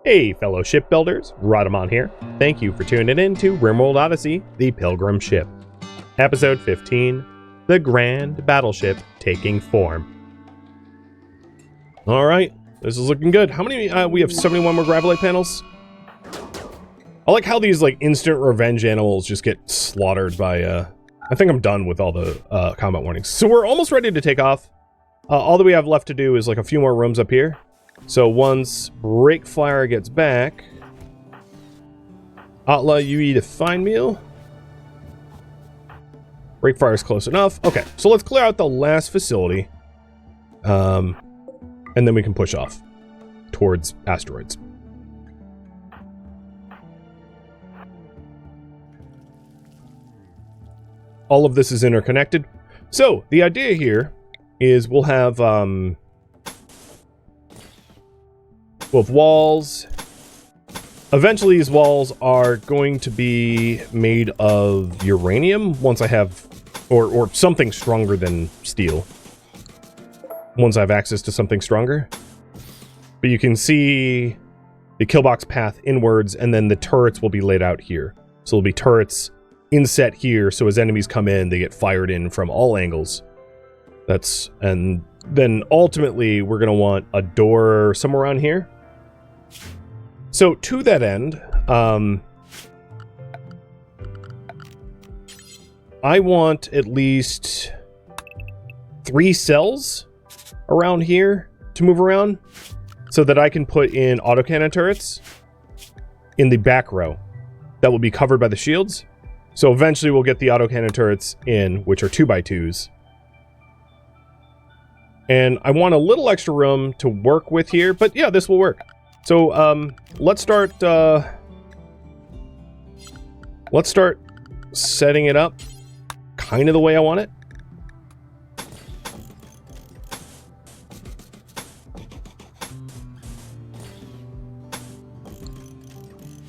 Hey fellow shipbuilders, Rhadamant here. Thank you for tuning in to RimWorld Odyssey, the Pilgrim ship. Episode 15, The Grand Battleship Taking Form. Alright, this is looking good. How many, we have 71 more gravelite panels? I like how these, instant revenge animals just get slaughtered by, I think I'm done with all the, combat warnings. So we're almost ready to take off. All that we have left to do is, a few more rooms up here. So once Breakfire gets back, Atla, you eat a fine meal. Breakfire's close enough. Okay, so let's clear out the last facility. And then we can push off towards asteroids. All of this is interconnected. So the idea here is we'll have walls. Eventually these walls are going to be made of uranium once I have, or something stronger than steel. Once I have access to something stronger. But you can see the killbox path inwards, and then the turrets will be laid out here. So there'll be turrets inset here, so as enemies come in, they get fired in from all angles. And then ultimately we're gonna want a door somewhere around here. So to that end, I want at least 3 cells around here to move around so that I can put in autocannon turrets in the back row that will be covered by the shields. So eventually we'll get the autocannon turrets in, which are 2x2s. And I want a little extra room to work with here, but yeah, this will work. So let's start setting it up kind of the way I want it.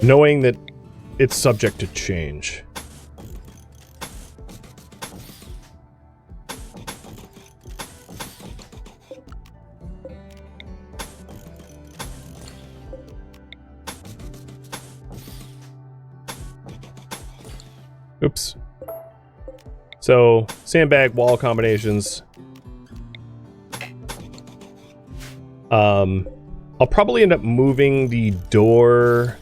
Knowing that it's subject to change. Oops. So, sandbag wall combinations. I'll probably end up moving the door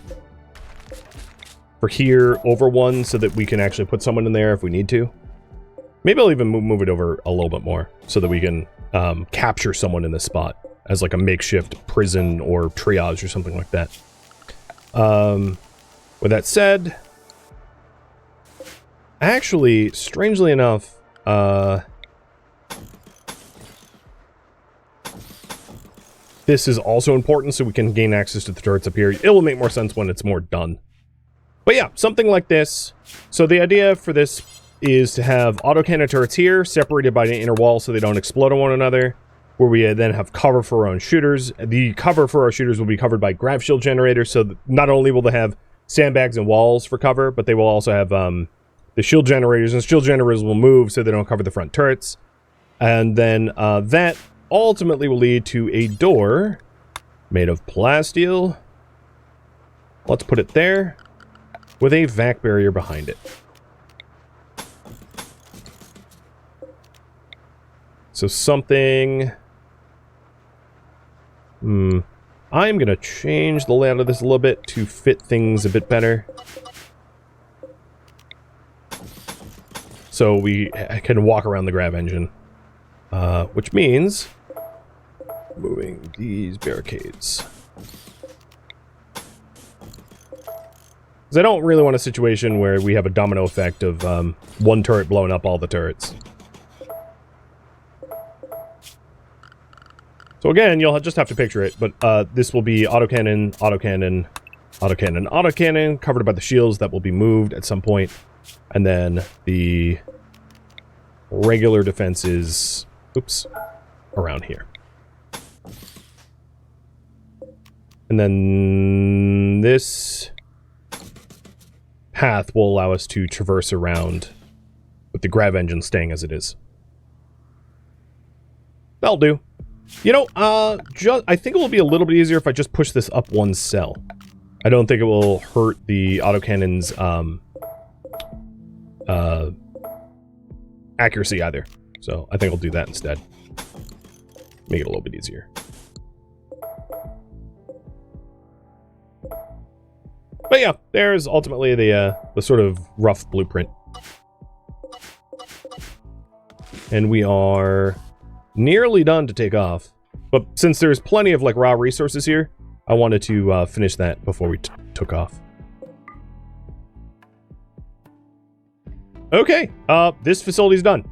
for here over one so that we can actually put someone in there if we need to. Maybe I'll even move it over a little bit more so that we can capture someone in this spot as a makeshift prison or triage or something like that. With that said, actually, strangely enough, this is also important so we can gain access to the turrets up here. It will make more sense when it's more done. But yeah, something like this. So the idea for this is to have autocannon turrets here, separated by an inner wall so they don't explode on one another, where we then have cover for our own shooters. The cover for our shooters will be covered by grav shield generators, so not only will they have sandbags and walls for cover, but they will also have the shield generators, and shield generators will move so they don't cover the front turrets. And then that ultimately will lead to a door made of plasteel. Let's put it there, with a vac barrier behind it. So something... I'm going to change the layout of this a little bit to fit things a bit better. So we can walk around the grav engine. Which means moving these barricades. Because I don't really want a situation where we have a domino effect of one turret blowing up all the turrets. So again, you'll just have to picture it, but this will be autocannon, autocannon, autocannon, autocannon, covered by the shields that will be moved at some point. And then the regular defenses, oops, around here. And then this path will allow us to traverse around with the grav engine staying as it is. That'll do. You know, I think it will be a little bit easier if I just push this up one cell. I don't think it will hurt the autocannon's, accuracy either. So I think I'll do that instead. Make it a little bit easier. But yeah, there's ultimately the sort of rough blueprint. And we are nearly done to take off. But since there's plenty of like raw resources here, I wanted to finish that before we took off. Okay, this facility's done.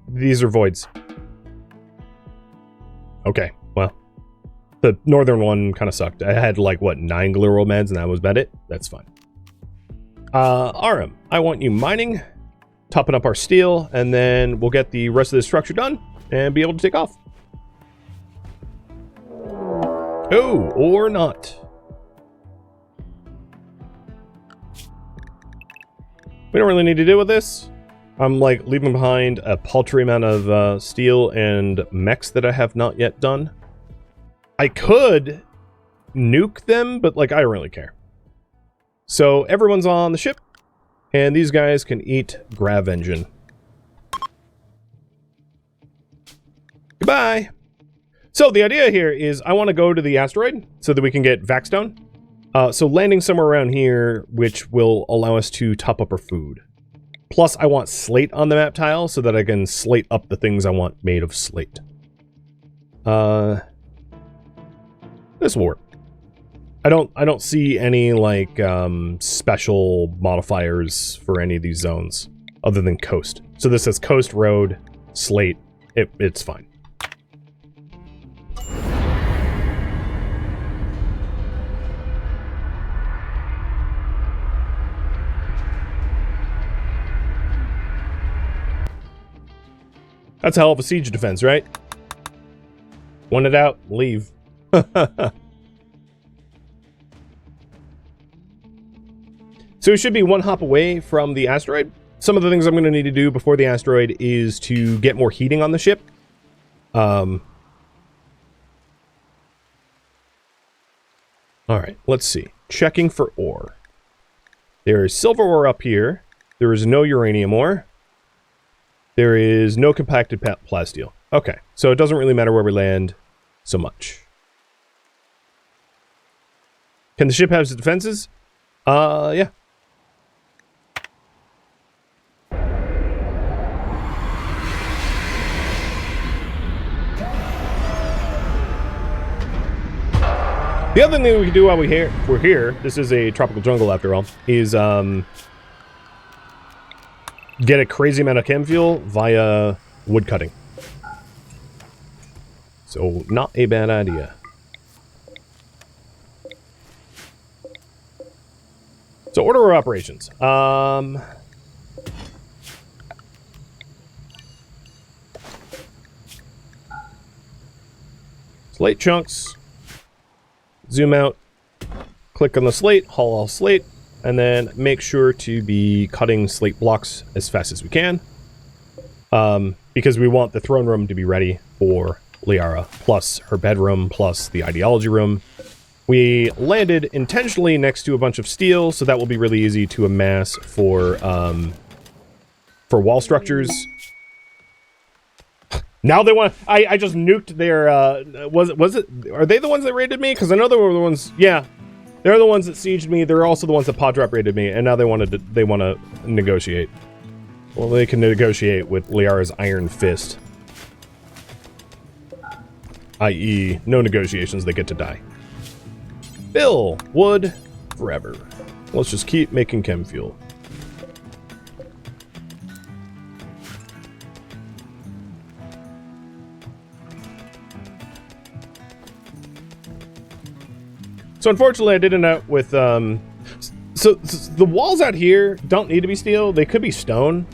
These are voids. Okay, well, the northern one kind of sucked. I had like, what, 9 Global meds and that was about it? That's fine. RM, I want you mining, topping up our steel, and then we'll get the rest of the structure done and be able to take off. Oh, or not. We don't really need to deal with this. I'm like leaving behind a paltry amount of steel and mechs that I have not yet done. I could nuke them, but like I don't really care. So everyone's on the ship, and these guys can eat grav engine. Goodbye. So the idea here is I want to go to the asteroid so that we can get Vaxstone. So landing somewhere around here, which will allow us to top up our food. Plus, I want slate on the map tile so that I can slate up the things I want made of slate. This will work. I don't see any like special modifiers for any of these zones other than coast. So this says coast, road, slate. It's fine. That's a hell of a siege defense, right? Want it out, leave. So we should be one hop away from the asteroid. Some of the things I'm going to need to do before the asteroid is to get more heating on the ship. Alright, let's see. Checking for ore. There is silver ore up here. There is no uranium ore. There is no compacted plasteel. Okay, so it doesn't really matter where we land so much. Can the ship have its defenses? Yeah. The other thing we can do while we're here, this is a tropical jungle after all, is get a crazy amount of chem fuel via wood cutting. So, not a bad idea. So, order our operations. Slate chunks. Zoom out. Click on the slate, haul all slate. And then make sure to be cutting slate blocks as fast as we can. Because we want the throne room to be ready for Liara, plus her bedroom, plus the ideology room. We landed intentionally next to a bunch of steel, so that will be really easy to amass for wall structures. Now they want... I just nuked their... was it... Are they the ones that raided me? Because I know they were the ones... Yeah. They're the ones that sieged me. They're also the ones that pod drop raided me, and now they want to negotiate. Well, they can negotiate with Liara's Iron Fist. I.e., no negotiations, they get to die. Bill, wood, forever. Let's just keep making chem fuel. So unfortunately, I did end up with, so the walls out here don't need to be steel. They could be stone.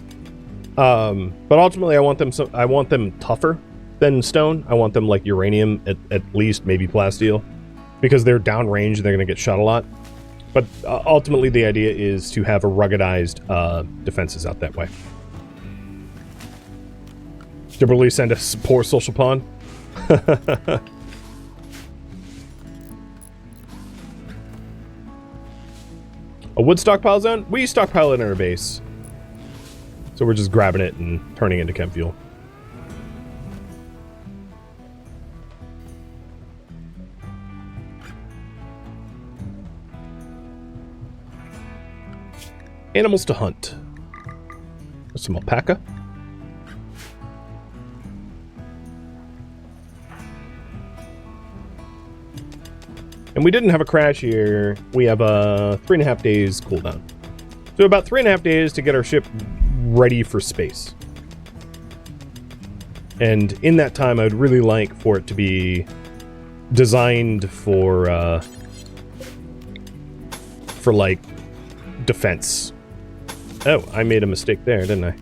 But ultimately, I want them tougher than stone. I want them like uranium, at least maybe plasteel, because they're downrange and they're going to get shot a lot. But ultimately, the idea is to have a ruggedized defenses out that way. Deliberately send a poor social pawn. A wood stockpile zone? We stockpile it in our base. So we're just grabbing it and turning it into chem fuel. Animals to hunt. There's some alpaca. And we didn't have a crash here. We have a 3.5 days cooldown. So about 3.5 days to get our ship ready for space. And in that time, I would really like for it to be designed for like defense. Oh, I made a mistake there, didn't I?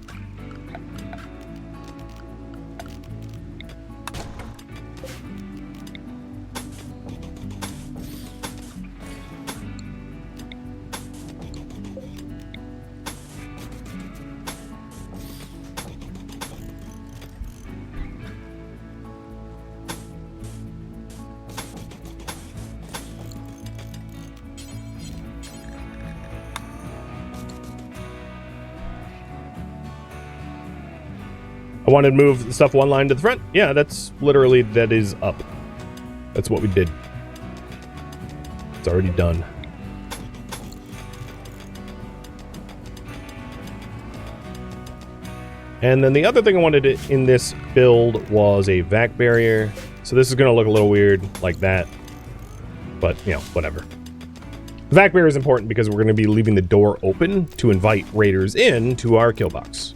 I wanted to move the stuff one line to the front. Yeah, that's literally, that is up. That's what we did. It's already done. And then the other thing I wanted in this build was a vac barrier. So this is going to look a little weird like that. But, you know, whatever. The vac barrier is important because we're going to be leaving the door open to invite raiders in to our kill box.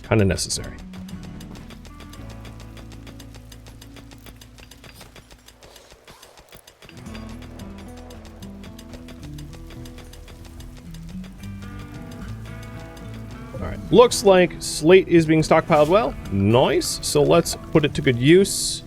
Kind of necessary. Alright, looks like slate is being stockpiled well. Nice. So let's put it to good use.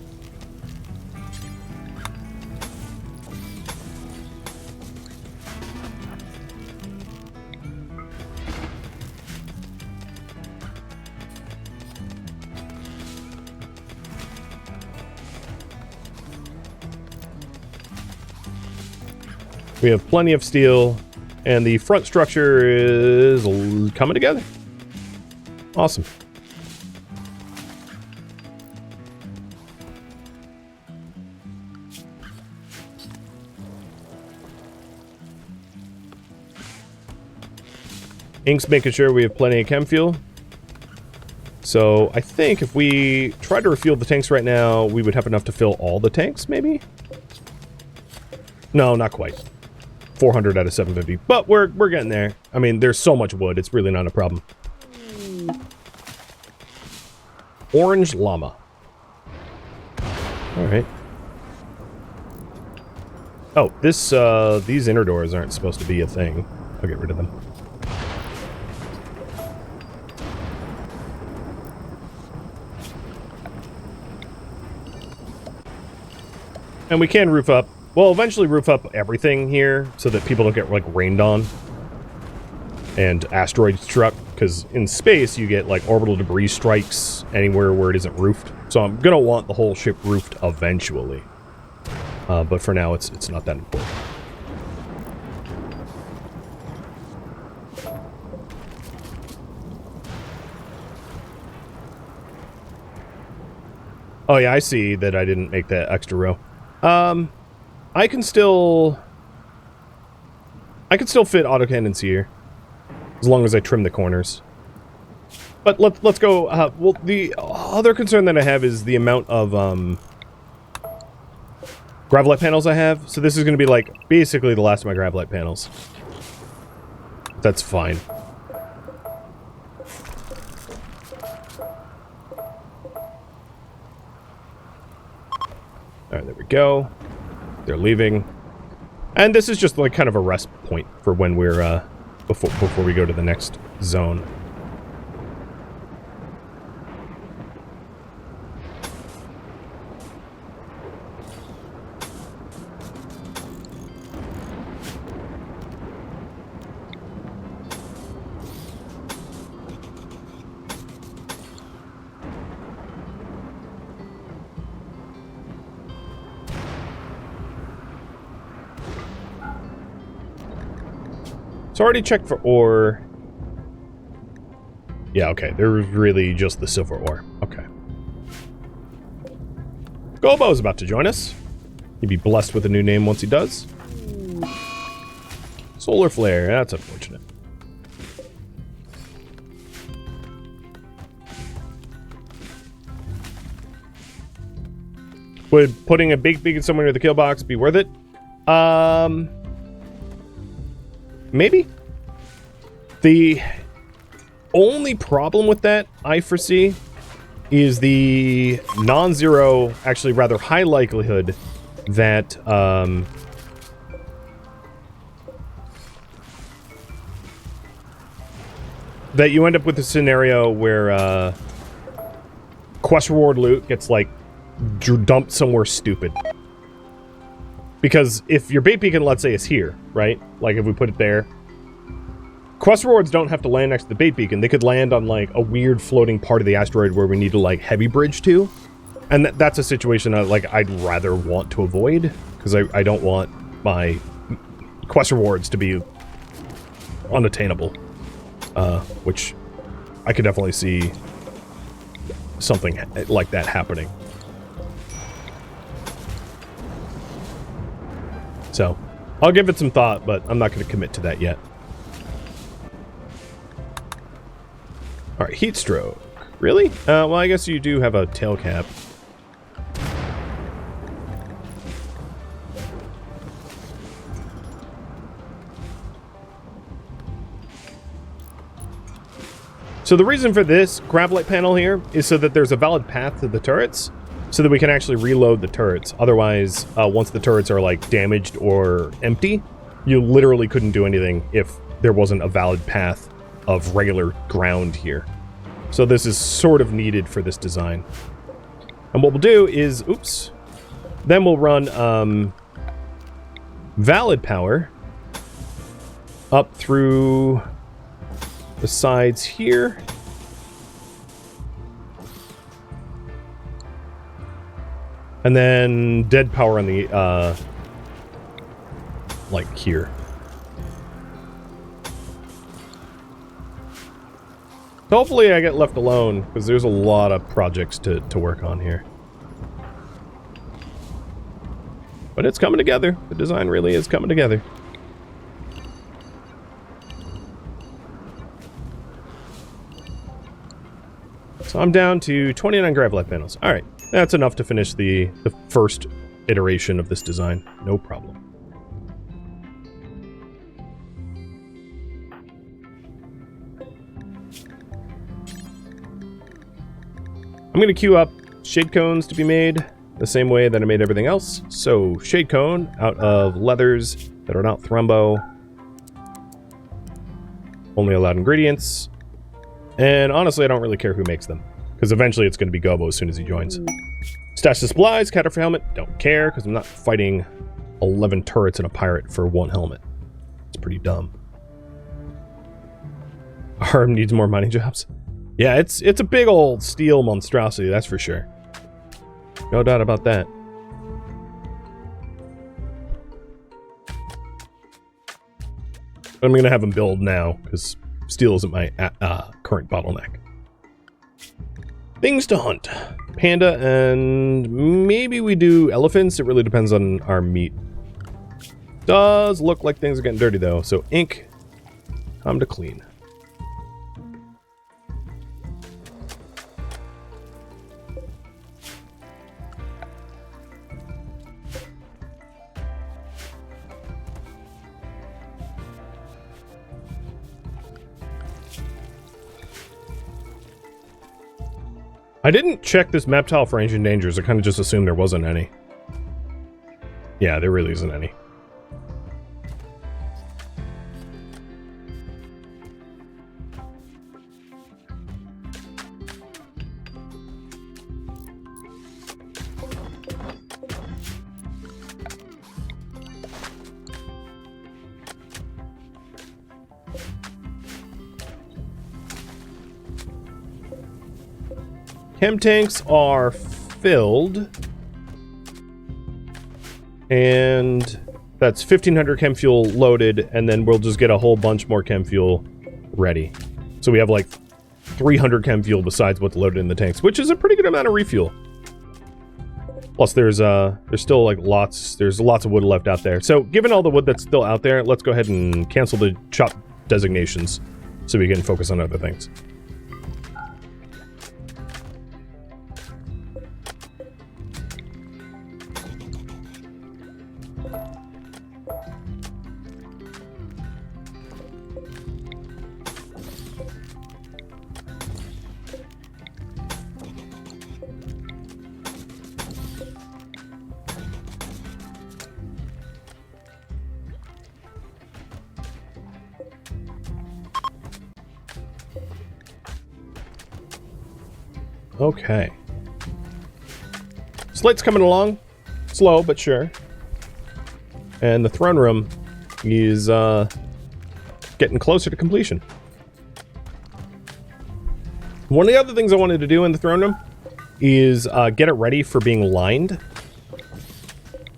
We have plenty of steel, and the front structure is coming together. Awesome. Ink's making sure we have plenty of chem fuel. So I think if we try to refuel the tanks right now, we would have enough to fill all the tanks, maybe? No, not quite. 400 out of 750, but we're getting there. I mean, there's so much wood, it's really not a problem. Orange llama. All right. Oh, these inner doors aren't supposed to be a thing. I'll get rid of them. And we can roof up. Well, eventually roof up everything here so that people don't get, like, rained on and asteroids struck, because in space you get, like, orbital debris strikes anywhere where it isn't roofed. So I'm gonna want the whole ship roofed eventually. But for now, it's not that important. Oh yeah, I see that I didn't make that extra row. I can still fit autocannons here, as long as I trim the corners. But let's go. Well, the other concern that I have is the amount of gravelite panels I have. So this is going to be like basically the last of my gravelite panels. That's fine. All right, there we go. They're leaving. And this is just like kind of a rest point for when we're before we go to the next zone. So I already checked for ore. Yeah, okay. There was really just the silver ore. Okay. Gobo's about to join us. He'd be blessed with a new name once he does. Solar flare. That's unfortunate. Would putting a big beacon somewhere near the kill box be worth it? Maybe. The only problem with that I foresee is the non-zero, actually rather high likelihood that that you end up with a scenario where quest reward loot gets like dumped somewhere stupid. Because if your bait beacon, let's say, is here, right? Like if we put it there, quest rewards don't have to land next to the bait beacon. They could land on like a weird floating part of the asteroid where we need to like heavy bridge to. And that's a situation that, like, I'd rather want to avoid, because I don't want my quest rewards to be unattainable. Which I could definitely see something like that happening. So, I'll give it some thought, but I'm not going to commit to that yet. Alright, heat stroke. Really? Well, I guess you do have a tail cap. So the reason for this gravelite panel here is so that there's a valid path to the turrets, so that we can actually reload the turrets. Otherwise, once the turrets are like damaged or empty, you literally couldn't do anything if there wasn't a valid path of regular ground here. So this is sort of needed for this design. And what we'll do is, oops, then we'll run valid power up through the sides here. And then dead power on the, like here. Hopefully I get left alone, because there's a lot of projects to work on here. But it's coming together. The design really is coming together. So I'm down to 29 gravelite panels. Alright, that's enough to finish the first iteration of this design. No problem. I'm going to queue up shade cones to be made the same way that I made everything else. So, shade cone out of leathers that are not thrombo. Only allowed ingredients. And honestly, I don't really care who makes them, because eventually it's going to be Gobo as soon as he joins. Stash the supplies, Caterpillar helmet, don't care, because I'm not fighting 11 turrets and a pirate for one helmet. It's pretty dumb. Arm needs more mining jobs. Yeah, it's a big old steel monstrosity, that's for sure. No doubt about that. I'm going to have him build now, because steel isn't my current bottleneck. Things to hunt. Panda, and maybe we do elephants. It really depends on our meat. Does look like things are getting dirty, though. So ink, time to clean. I didn't check this map tile for ancient dangers. I kind of just assumed there wasn't any. Yeah, there really isn't any. Chem tanks are filled. And That's 1,500 chem fuel loaded, and then we'll just get a whole bunch more chem fuel ready. So we have like 300 chem fuel besides what's loaded in the tanks, which is a pretty good amount of refuel. Plus there's still like lots of wood left out there. So given all the wood that's still out there, let's go ahead and cancel the chop designations so we can focus on other things. Okay. Slate's coming along. Slow, but sure. And the throne room is getting closer to completion. One of the other things I wanted to do in the throne room is get it ready for being lined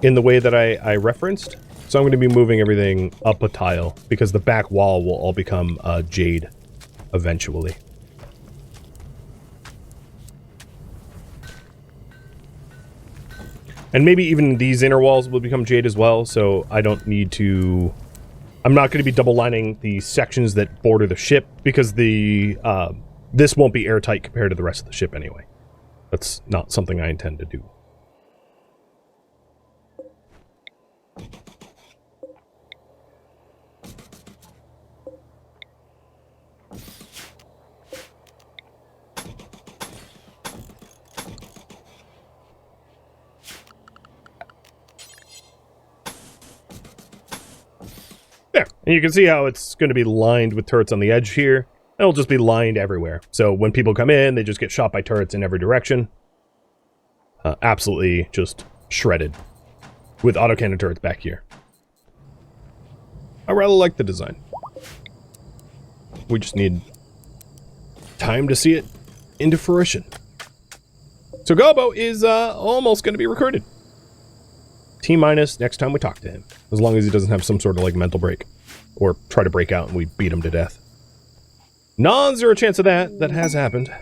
in the way that I referenced. So I'm going to be moving everything up a tile because the back wall will all become jade eventually. And maybe even these inner walls will become jade as well, so I don't need to... I'm not going to be double lining the sections that border the ship, because the this won't be airtight compared to the rest of the ship anyway. That's not something I intend to do. There, and you can see how it's going to be lined with turrets on the edge here. It'll just be lined everywhere. So when people come in, they just get shot by turrets in every direction. Absolutely just shredded with autocannon turrets back here. I rather like the design. We just need time to see it into fruition. So Gobo is almost going to be recruited. T-minus next time we talk to him. As long as he doesn't have some sort of like mental break. Or try to break out and we beat him to death. Non-zero chance of that. That has happened.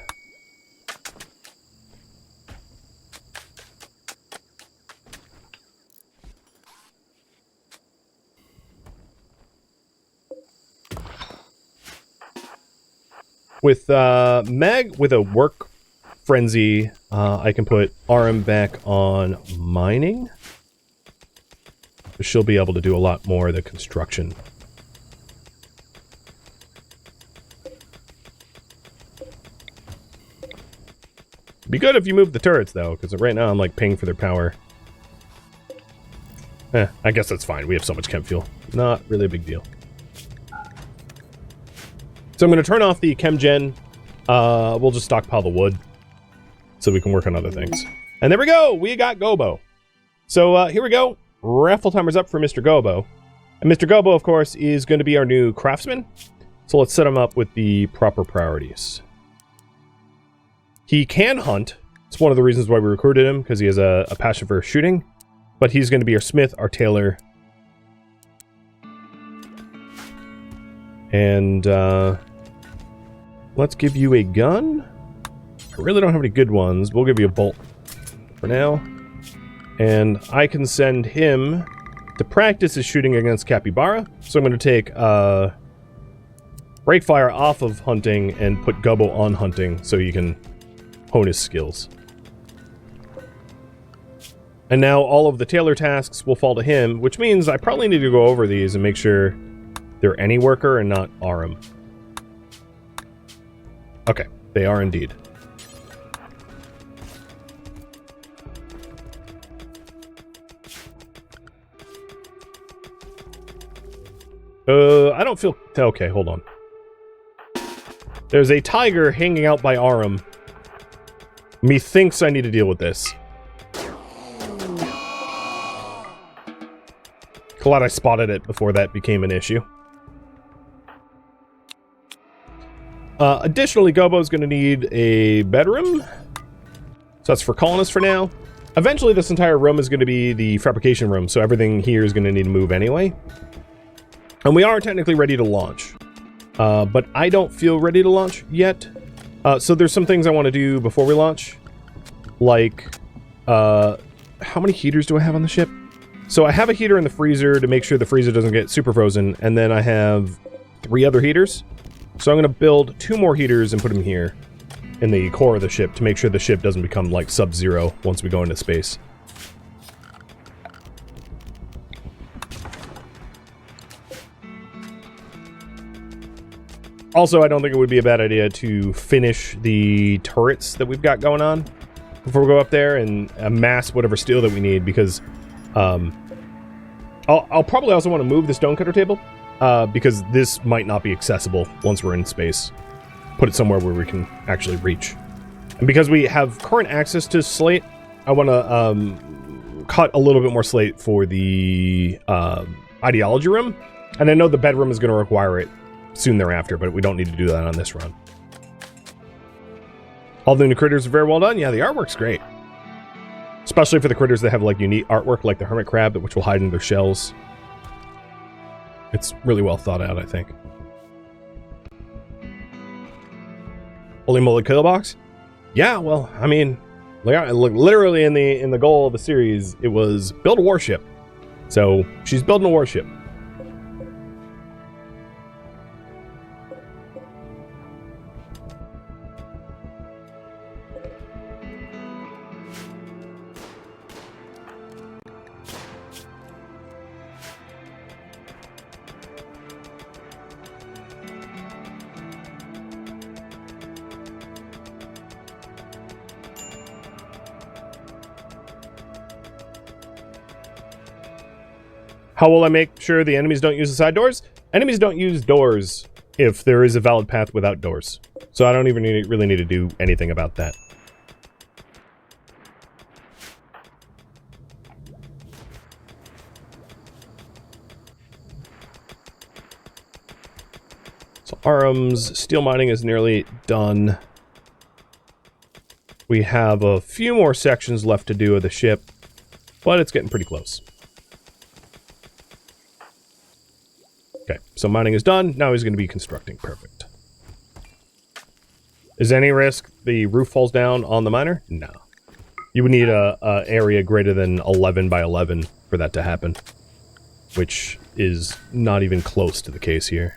With Meg, with a work frenzy, I can put RM back on mining. She'll be able to do a lot more of the construction. Be good if you move the turrets, though, because right now I'm, like, paying for their power. I guess that's fine. We have so much chem fuel. Not really a big deal. So I'm going to turn off the chem gen. We'll just stockpile the wood so we can work on other things. And there we go! We got Gobo. So here we go. Raffle timer's up for Mr. Gobo. And Mr. Gobo, of course, is going to be our new craftsman. So let's set him up with the proper priorities. He can hunt. It's one of the reasons why we recruited him, because he has a passion for shooting. But he's going to be our smith, our tailor. And let's give you a gun. I really don't have any good ones. We'll give you a bolt for now. And I can send him to practice his shooting against Capybara. So I'm going to take Breakfire off of hunting and put Gobo on hunting so he can hone his skills. And now all of the tailor tasks will fall to him, which means I probably need to go over these and make sure they're any worker and not RM. Okay, they are indeed. I don't feel... Okay, hold on. There's a tiger hanging out by RM. Methinks I need to deal with this. Glad I spotted it before that became an issue. Additionally, Gobo's going to need a bedroom. So that's for colonists for now. Eventually, this entire room is going to be the fabrication room, so everything here is going to need to move anyway. And we are technically ready to launch. But I don't feel ready to launch yet. So there's some things I want to do before we launch. Like, how many heaters do I have on the ship? So I have a heater in the freezer to make sure the freezer doesn't get super frozen, and then I have 3 other heaters. So I'm going to build 2 more heaters and put them here in the core of the ship to make sure the ship doesn't become like Sub-Zero once we go into space. Also, I don't think it would be a bad idea to finish the turrets that we've got going on before we go up there and amass whatever steel that we need, because I'll probably also want to move the stonecutter table because this might not be accessible once we're in space. Put it somewhere where we can actually reach. And because we have current access to slate, I want to cut a little bit more slate for the ideology room. And I know the bedroom is going to require it soon thereafter, but we don't need to do that on this run. All the new critters are very well done. Yeah, the artwork's great. Especially for the critters that have like unique artwork, like the hermit crab, which will hide in their shells. It's really well thought out, I think. Holy moly, kill box? Yeah, well, I mean, literally in the goal of the series, it was build a warship. So she's building a warship. How will I make sure the enemies don't use the side doors? Enemies don't use doors if there is a valid path without doors. So I don't even really need to do anything about that. So Arum's steel mining is nearly done. We have a few more sections left to do of the ship, but it's getting pretty close. Okay, so mining is done. Now he's going to be constructing. Perfect. Is there any risk the roof falls down on the miner? No. You would need a area greater than 11 by 11 for that to happen, which is not even close to the case here.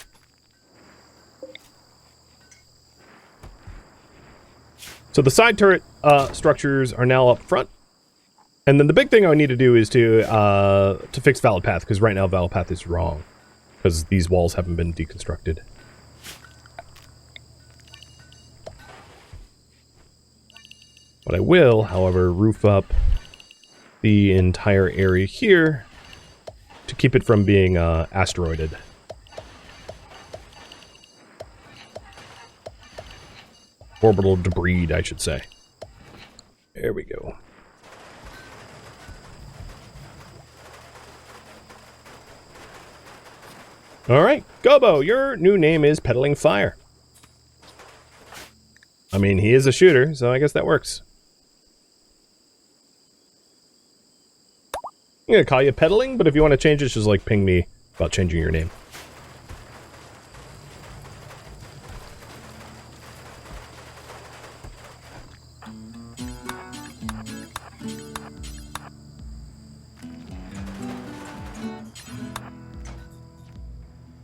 So the side turret structures are now up front. And then the big thing I need to do is to fix valid path, because right now valid path is wrong. Because these walls haven't been deconstructed. But I will, however, roof up the entire area here to keep it from being asteroided. Orbital debris, I should say. There we go. Alright, Gobo, your new name is Peddling Fire. I mean, he is a shooter, so I guess that works. I'm gonna call you Peddling, but if you want to change it, just like ping me about changing your name.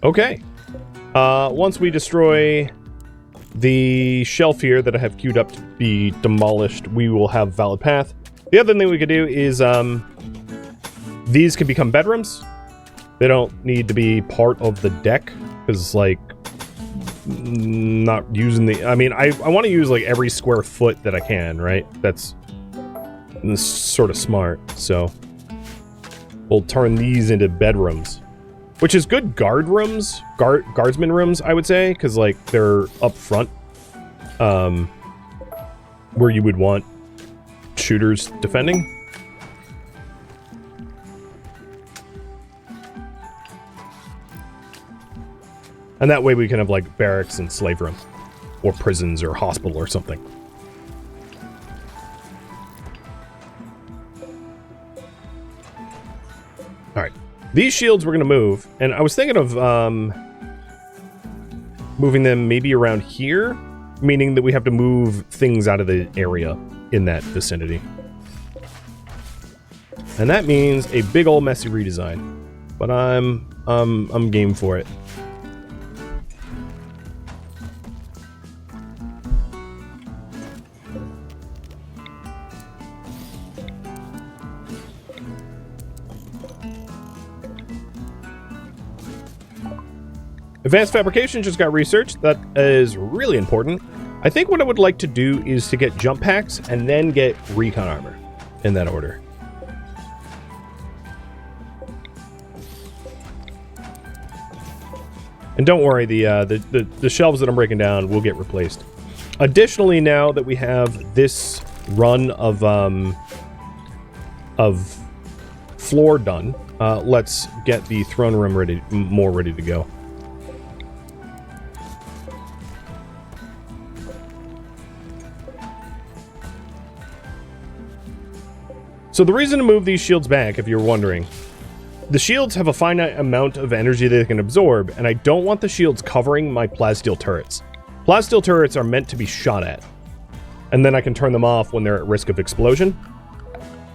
Okay. Once we destroy the shelf here that I have queued up to be demolished, we will have valid path. The other thing we could do is, these can become bedrooms. They don't need to be part of the deck, because, like, not using the... I mean, I want to use, like, every square foot that I can, right? That's sort of smart, so... We'll turn these into bedrooms. Which is good guard rooms, guardsman rooms, I would say, because, like, they're up front, where you would want shooters defending. And that way we can have, like, barracks and slave room, or prisons, or hospital, or something. These shields we're going to move, and I was thinking of moving them maybe around here, meaning that we have to move things out of the area in that vicinity. And that means a big old messy redesign. But I'm game for it. Advanced fabrication just got researched. That is really important. I think what I would like to do is to get jump packs and then get recon armor in that order. And don't worry, the shelves that I'm breaking down will get replaced. Additionally, now that we have this run of floor done, let's get the throne room ready to go. So the reason to move these shields back, if you're wondering, the shields have a finite amount of energy they can absorb, and I don't want the shields covering my plasteel turrets. Plasteel turrets are meant to be shot at, and then I can turn them off when they're at risk of explosion.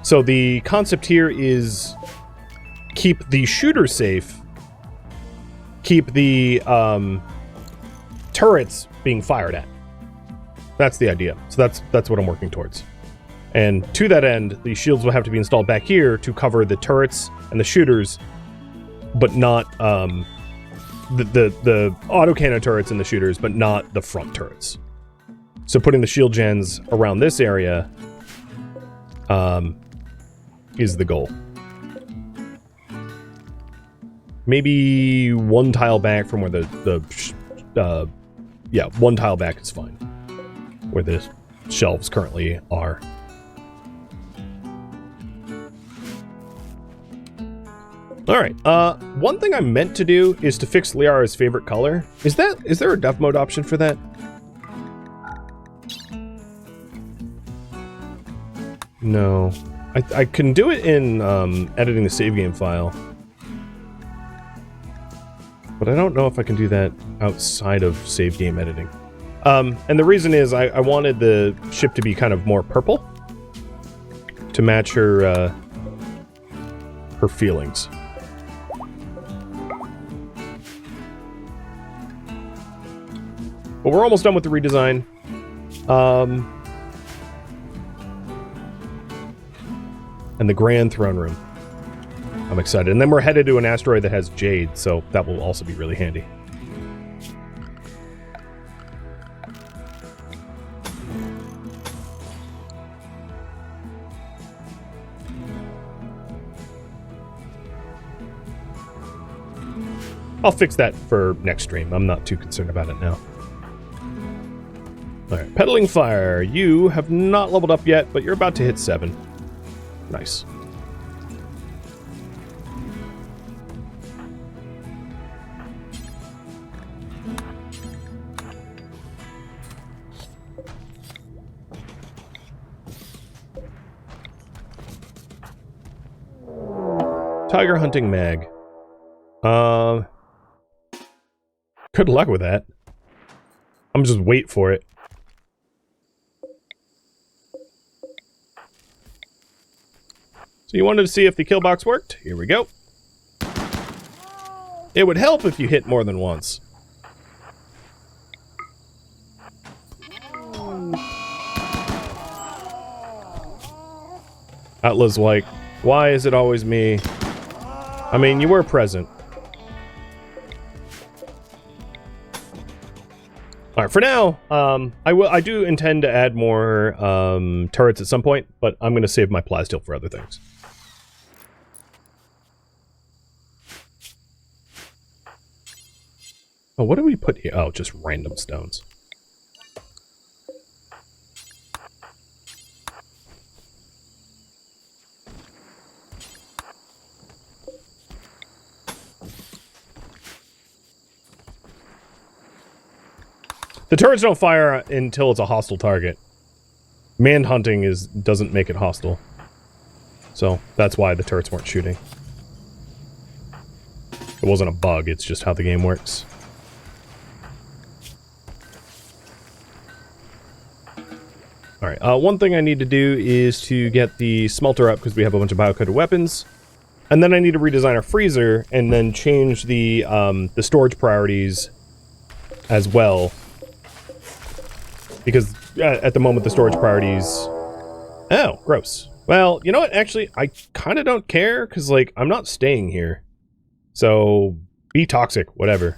So the concept here is keep the shooter safe, keep the turrets being fired at. That's the idea. So that's what I'm working towards. And to that end, the shields will have to be installed back here to cover the turrets and the shooters, but not the autocannon turrets and the shooters, but not the front turrets. So putting the shield gens around this area is the goal. Maybe one tile back from where one tile back is fine, where the shelves currently are. Alright, one thing I meant to do is to fix Liara's favorite color. Is there a dev mode option for that? No. I can do it in editing the save game file. But I don't know if I can do that outside of save game editing. And the reason is I wanted the ship to be kind of more purple to match her feelings. But we're almost done with the redesign. And the Grand Throne Room. I'm excited. And then we're headed to an asteroid that has jade, so that will also be really handy. I'll fix that for next stream. I'm not too concerned about it now. Alright, Peddling Fire. You have not leveled up yet, but you're about to hit 7. Nice. Tiger Hunting Mag. Good luck with that. I'm just wait for it. So you wanted to see if the kill box worked? Here we go. It would help if you hit more than once. Atla's like, why is it always me? I mean, you were present. Alright, for now, I do intend to add more turrets at some point, but I'm going to save my plasteel for other things. Oh, what do we put here? Oh, just random stones. The turrets don't fire until it's a hostile target. Manhunting doesn't make it hostile. So, that's why the turrets weren't shooting. It wasn't a bug, it's just how the game works. Alright, one thing I need to do is to get the smelter up because we have a bunch of bio-coded weapons. And then I need to redesign our freezer and then change the storage priorities as well. Because at the moment the storage priorities... Oh, gross. Well, you know what? Actually, I kind of don't care because, like, I'm not staying here. So, be toxic, whatever.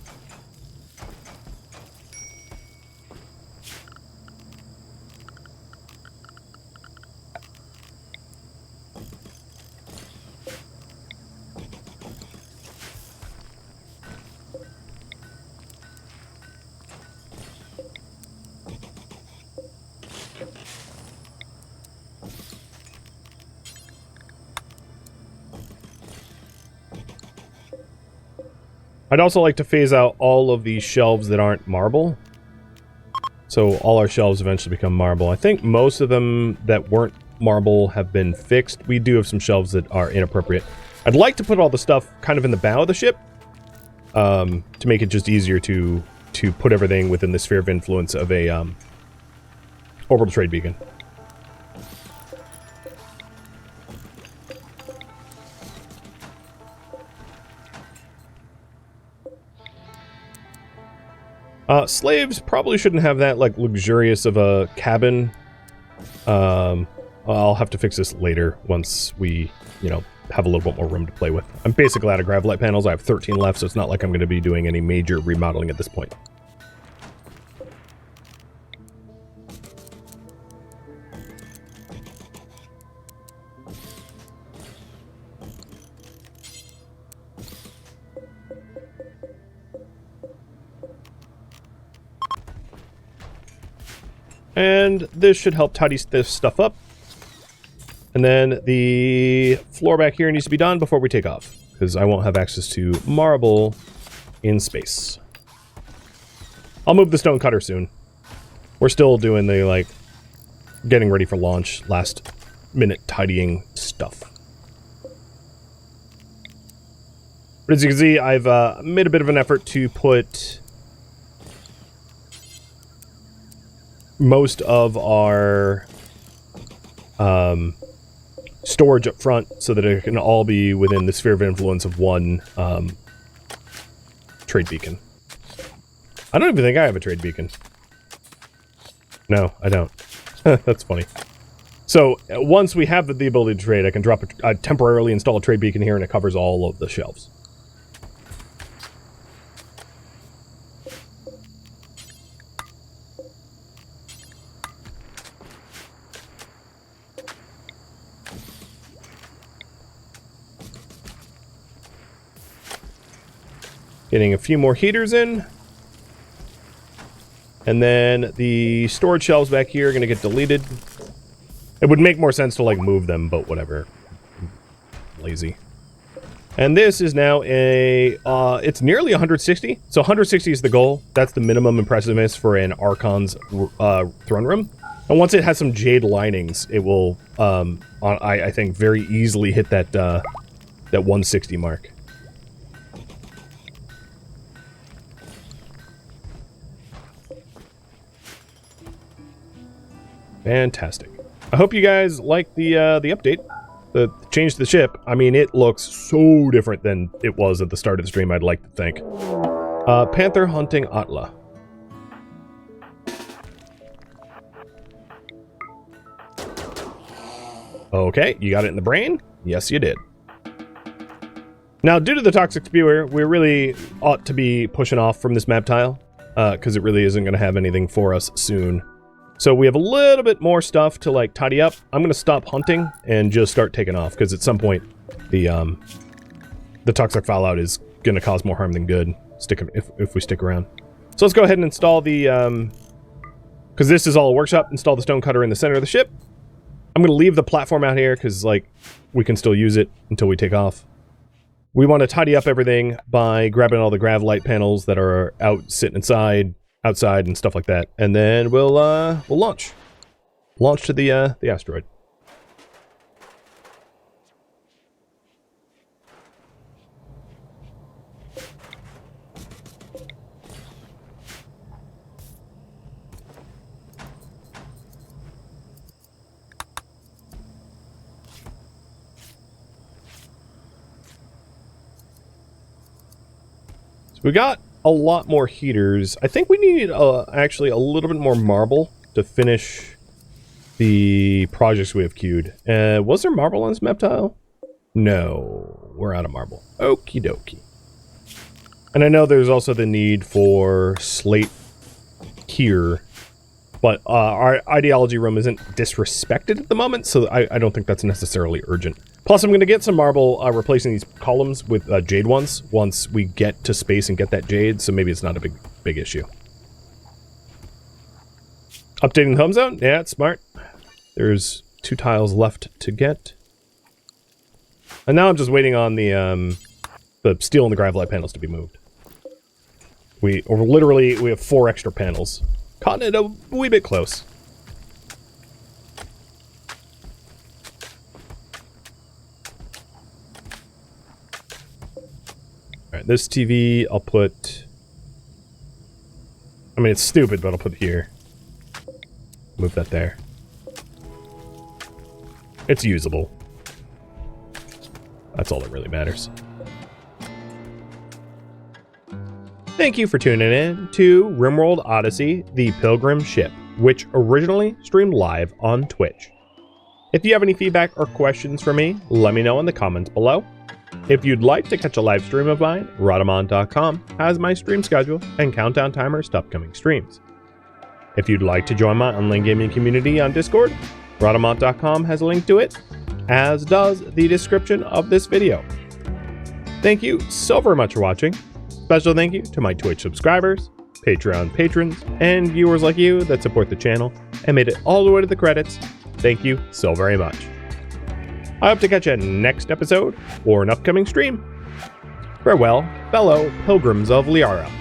I'd also like to phase out all of these shelves that aren't marble. So all our shelves eventually become marble. I think most of them that weren't marble have been fixed. We do have some shelves that are inappropriate. I'd like to put all the stuff kind of in the bow of the ship. To make it just easier to put everything within the sphere of influence of a orbital trade beacon. Slaves probably shouldn't have that, like, luxurious of a cabin. I'll have to fix this later once we, you know, have a little bit more room to play with. I'm basically out of gravelite panels. I have 13 left, so it's not like I'm going to be doing any major remodeling at this point. And this should help tidy this stuff up. And then the floor back here needs to be done before we take off, because I won't have access to marble in space. I'll move the stone cutter soon. We're still doing the, like, getting ready for launch, last minute tidying stuff. But as you can see, I've made a bit of an effort to put most of our storage up front so that it can all be within the sphere of influence of one trade beacon. I don't even think I have a trade beacon. No, I don't. That's funny. So once we have the ability to trade, I can drop I temporarily install a trade beacon here and it covers all of the shelves. Getting a few more heaters in. And then the storage shelves back here are going to get deleted. It would make more sense to, like, move them, but whatever. Lazy. And this is now a... it's nearly 160. So 160 is the goal. That's the minimum impressiveness for an Archon's throne room. And once it has some jade linings, it will, I think, very easily hit that, that 160 mark. Fantastic. I hope you guys like the update. The change to the ship. I mean, it looks so different than it was at the start of the stream, I'd like to think. Panther hunting Atla. Okay, you got it in the brain? Yes, you did. Now, due to the toxic spewer, we really ought to be pushing off from this map tile, because it really isn't going to have anything for us soon. So we have a little bit more stuff to, like, tidy up. I'm going to stop hunting and just start taking off, because at some point, the toxic fallout is going to cause more harm than good if we stick around. So let's go ahead and install the, because this is all a workshop, install the stone cutter in the center of the ship. I'm going to leave the platform out here, because, like, we can still use it until we take off. We want to tidy up everything by grabbing all the gravelite panels that are out sitting outside and stuff like that, and then we'll launch to the asteroid. So we got a lot more heaters. I think we need actually a little bit more marble to finish the projects we have queued. Was there marble on this map tile? No, we're out of marble. Okie dokie. And I know there's also the need for slate here, but our ideology room isn't disrespected at the moment, so I don't think that's necessarily urgent. Plus, I'm going to get some marble replacing these columns with jade ones once we get to space and get that jade, so maybe it's not a big issue. Updating the home zone? Yeah, it's smart. There's 2 tiles left to get. And now I'm just waiting on the steel and the gravelite panels to be moved. We have 4 extra panels. Cutting it a wee bit close. Alright, this TV I'll put... I mean, it's stupid, but I'll put it here. Move that there. It's usable. That's all that really matters. Thank you for tuning in to RimWorld Odyssey, the Pilgrim ship, which originally streamed live on Twitch. If you have any feedback or questions for me, let me know in the comments below. If you'd like to catch a live stream of mine, Rhadamant.com has my stream schedule and countdown timers to upcoming streams. If you'd like to join my online gaming community on Discord, Rhadamant.com has a link to it, as does the description of this video. Thank you so very much for watching. Special thank you to my Twitch subscribers, Patreon patrons, and viewers like you that support the channel and made it all the way to the credits. Thank you so very much. I hope to catch you next episode or an upcoming stream. Farewell, fellow pilgrims of Liara.